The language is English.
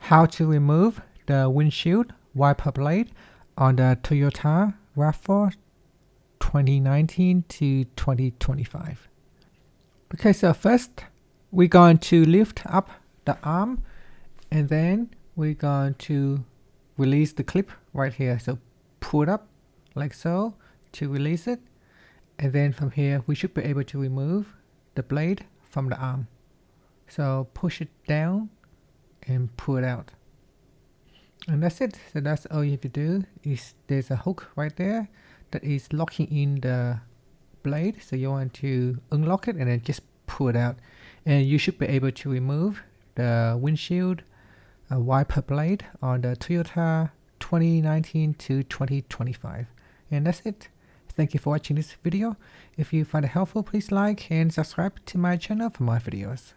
how to remove the windshield wiper blade on the Toyota RAV4 2019 to 2025. Okay, so first we're going to lift up the arm and then we're going to release the clip right here. So pull it up like so to release it, and then from here we should be able to remove the blade from the arm. So push it down and pull it out, and that's it. So that's all you have to do. Is there's a hook right there that is locking in the blade, so you want to unlock it and then just pull it out, and you should be able to remove the windshield wiper blade on the Toyota 2019 to 2025. And that's it. Thank you for watching this video. If you find it helpful, please like and subscribe to my channel for more videos.